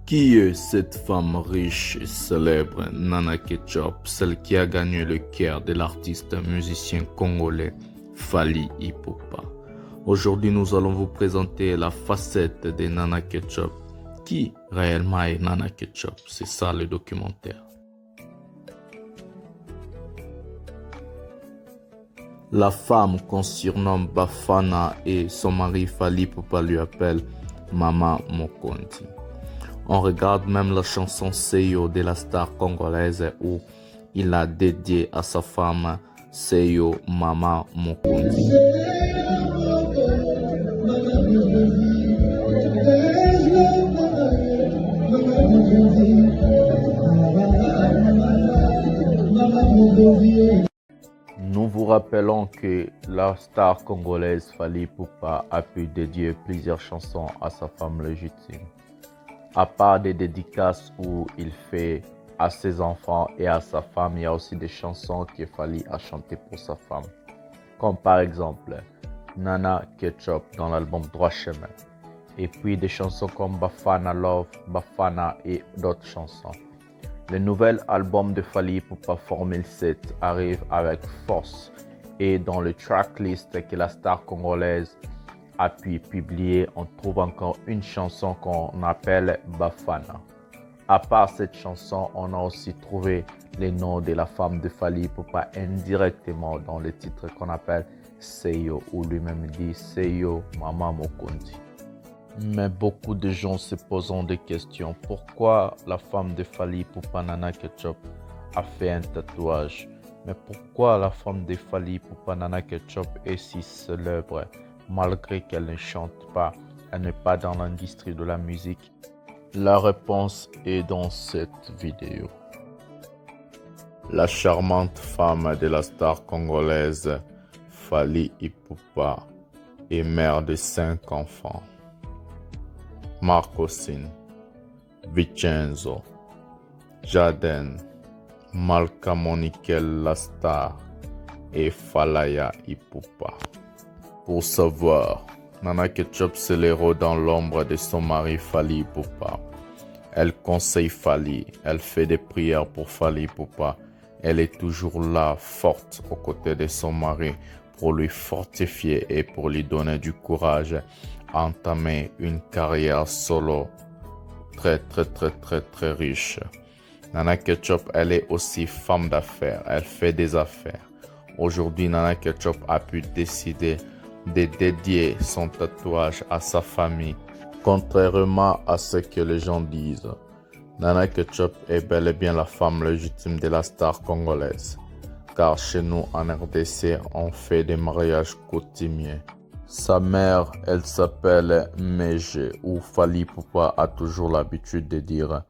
Qui est cette femme riche et célèbre, Nana Ketchup, celle qui a gagné le cœur de l'artiste musicien congolais Fally Ipupa? Aujourd'hui, nous allons vous présenter la facette de Nana Ketchup. Qui réellement est Nana Ketchup? C'est ça le documentaire. La femme qu'on surnomme Bafana et son mari Fally Ipupa lui appelle Maman Mokonzi. On regarde même la chanson Seyo de la star congolaise où il a dédié à sa femme Seyo Maman Mokonzi. Nous vous rappelons que la star congolaise Fally Ipupa a pu dédier plusieurs chansons à sa femme légitime. À part des dédicaces où il fait à ses enfants et à sa femme, il y a aussi des chansons que Fally a chantées pour sa femme. Comme par exemple Nana Ketchup dans l'album Droit Chemin. Et puis des chansons comme Bafana Love, Bafana et d'autres chansons. Le nouvel album de Fally Ipupa Formule 7 arrive avec force et dans le tracklist que la star congolaise a pu publier, on trouve encore une chanson qu'on appelle Bafana. À part cette chanson, on a aussi trouvé les noms de la femme de Fally Ipupa indirectement dans le titre qu'on appelle Seyo, où lui-même dit Seyo Maman Mokonzi. Mais beaucoup de gens se posent des questions. Pourquoi la femme de Fally Ipupa, Nana Ketchup, a fait un tatouage? Mais pourquoi la femme de Fally Ipupa, Nana Ketchup, est si célèbre malgré qu'elle ne chante pas, elle n'est pas dans l'industrie de la musique? La réponse est dans cette vidéo. La charmante femme de la star congolaise Fally Ipupa est mère de 5 enfants. Marcosine, Vincenzo, Jaden, Malka Monikel la star et Falaya Ipupa. Pour savoir, Nana Ketchup c'est l'héros dans l'ombre de son mari Fally Ipupa. Elle conseille Fally, elle fait des prières pour Fally Ipupa. Elle est toujours là, forte, aux côtés de son mari, pour lui fortifier et pour lui donner du courage à entamer une carrière solo très riche. Nana Ketchup, elle est aussi femme d'affaires, elle fait des affaires. Aujourd'hui, Nana Ketchup a pu décider de dédier son tatouage à sa famille. Contrairement à ce que les gens disent, Nana Ketchup est bel et bien la femme légitime de la star congolaise. Car chez nous en RDC, on fait des mariages coutumiers. Sa mère, elle s'appelle Meje, ou Fally Ipupa a toujours l'habitude de dire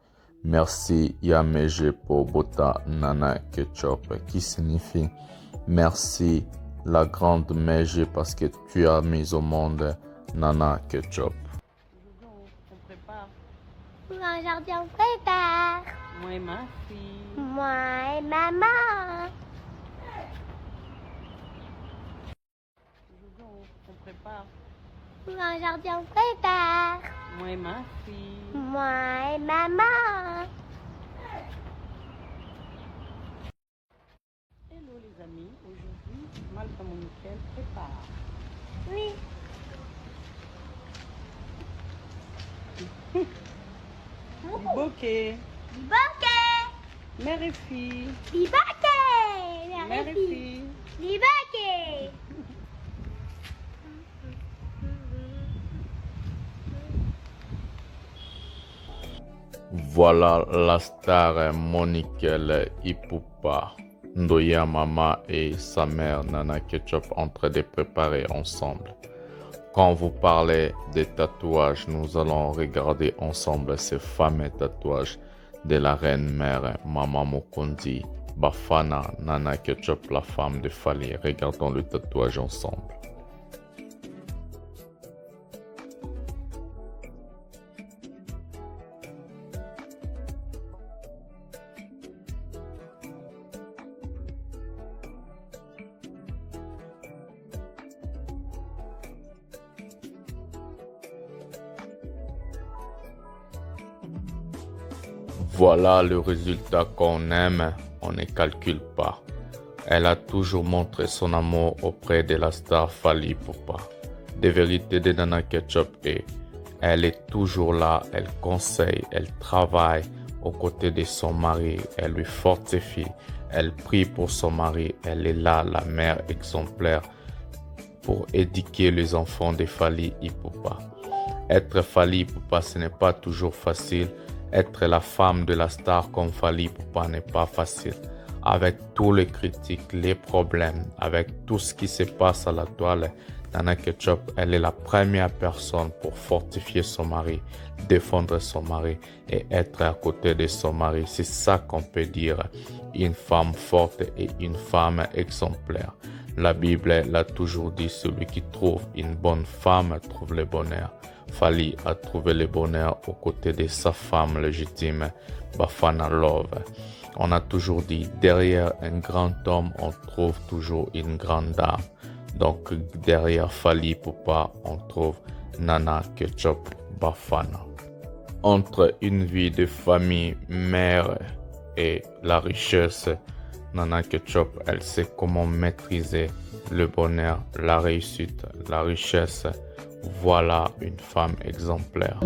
merci Yameje pour Bota Nana Ketchup, qui signifie merci la grande Meje parce que tu as mis au monde Nana Ketchup. On prépare. Aujourd'hui, on prépare. Moi et ma fille. Moi et maman. On prépare. Aujourd'hui, on prépare. Moi et ma fille. Moi et maman. Hello les amis, aujourd'hui, Malka Monikel prépare. Oui. Du bouquet. Bouquet. Mère et fille. Bouquet. Mère et fille. Bouquet. Voilà la star Monikel Ipupa, Ndoya Mama et sa mère Nana Ketchup en train de préparer ensemble. Quand vous parlez des tatouages, nous allons regarder ensemble ces fameux tatouages de la reine mère Maman Mokonzi, Bafana, Nana Ketchup, la femme de Fally. Regardons le tatouage ensemble. Voilà le résultat qu'on aime, on ne calcule pas. Elle a toujours montré son amour auprès de la star Fally Ipupa. Des vérités de Nana Ketchup et elle est toujours là, elle conseille, elle travaille aux côtés de son mari, elle lui fortifie, elle prie pour son mari, elle est là, la mère exemplaire pour éduquer les enfants de Fally Ipupa. Être Fally Ipupa, ce n'est pas toujours facile. Être la femme de la star comme Fally Ipupa n'est pas facile. Avec tous les critiques, les problèmes, avec tout ce qui se passe à la toile, Nana Ketchup, elle est la première personne pour fortifier son mari, défendre son mari et être à côté de son mari. C'est ça qu'on peut dire, une femme forte et une femme exemplaire. La Bible l'a toujours dit, celui qui trouve une bonne femme trouve le bonheur. Fally a trouvé le bonheur aux côtés de sa femme légitime, Bafana Love. On a toujours dit, derrière un grand homme, on trouve toujours une grande dame. Donc, derrière Fally Ipupa, on trouve Nana Ketchup Bafana. Entre une vie de famille, mère et la richesse, Nana Ketchup, elle sait comment maîtriser le bonheur, la réussite, la richesse. Voilà une femme exemplaire.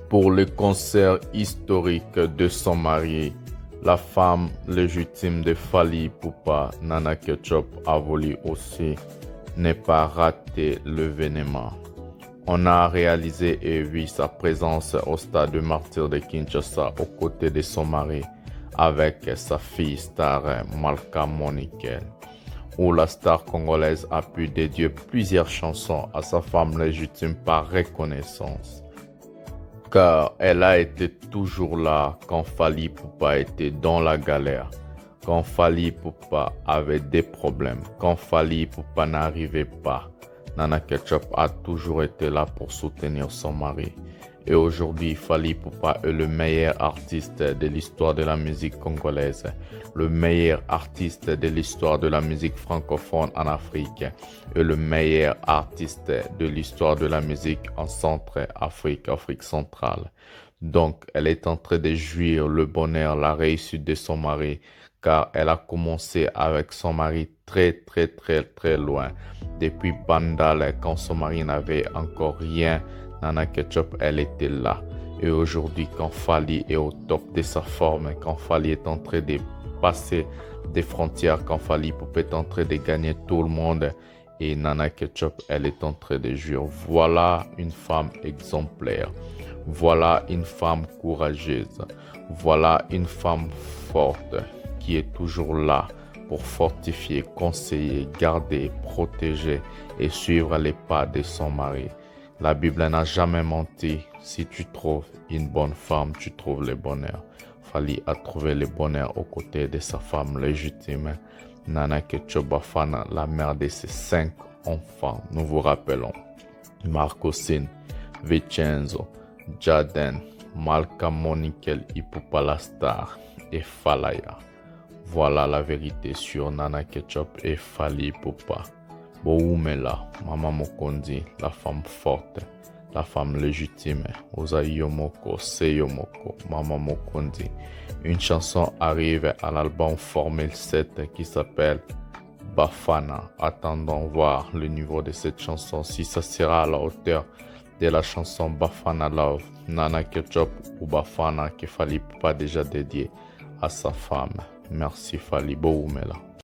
Pour le concert historique de son mari, la femme légitime de Fally Ipupa, Nana Ketchup, a voulu aussi ne pas rater l'événement. On a réalisé et vu sa présence au stade de Martyrs de Kinshasa aux côtés de son mari avec sa fille star Malka Monikel, où la star congolaise a pu dédier plusieurs chansons à sa femme légitime par reconnaissance. Car elle a été toujours là quand Fally Ipupa était dans la galère, quand Fally Ipupa avait des problèmes, quand Fally Ipupa n'arrivait pas. Nana Ketchup a toujours été là pour soutenir son mari. Et aujourd'hui, Fally Ipupa est le meilleur artiste de l'histoire de la musique congolaise, le meilleur artiste de l'histoire de la musique francophone en Afrique et le meilleur artiste de l'histoire de la musique en Centre-Afrique, Afrique centrale. Donc, elle est en train de jouir le bonheur, la réussite de son mari, car elle a commencé avec son mari très loin. Depuis Bandal, quand son mari n'avait encore rien, Nana Ketchup, elle était là. Et aujourd'hui, quand Fally est au top de sa forme, quand Fally est en train de passer des frontières, quand Fally Ipupa est en train de gagner tout le monde, et Nana Ketchup, elle est en train de jouer. Voilà une femme exemplaire. Voilà une femme courageuse. Voilà une femme forte qui est toujours là pour fortifier, conseiller, garder, protéger et suivre les pas de son mari. La Bible n'a jamais menti. Si tu trouves une bonne femme, tu trouves le bonheur. Fally a trouvé le bonheur aux côtés de sa femme légitime, Nana Ketchup Bafana, la mère de ses 5 enfants. Nous vous rappelons Marcosine, Vincenzo, Jaden, Malka Monikel Ipupa la star et Falaya. Voilà la vérité sur Nana Ketchup et Fally Ipupa. Boumela, Maman Mokondi, la femme forte, la femme légitime. Osayomoko, Seyomoko, Maman Mokondi. Une chanson arrive à l'album Formule 7 qui s'appelle Bafana. Attendons voir le niveau de cette chanson, si ça sera à la hauteur de la chanson Bafana Love, Nana Ketchup ou Bafana que Fally Ipupa déjà dédié à sa femme. Merci Fally, Boumela.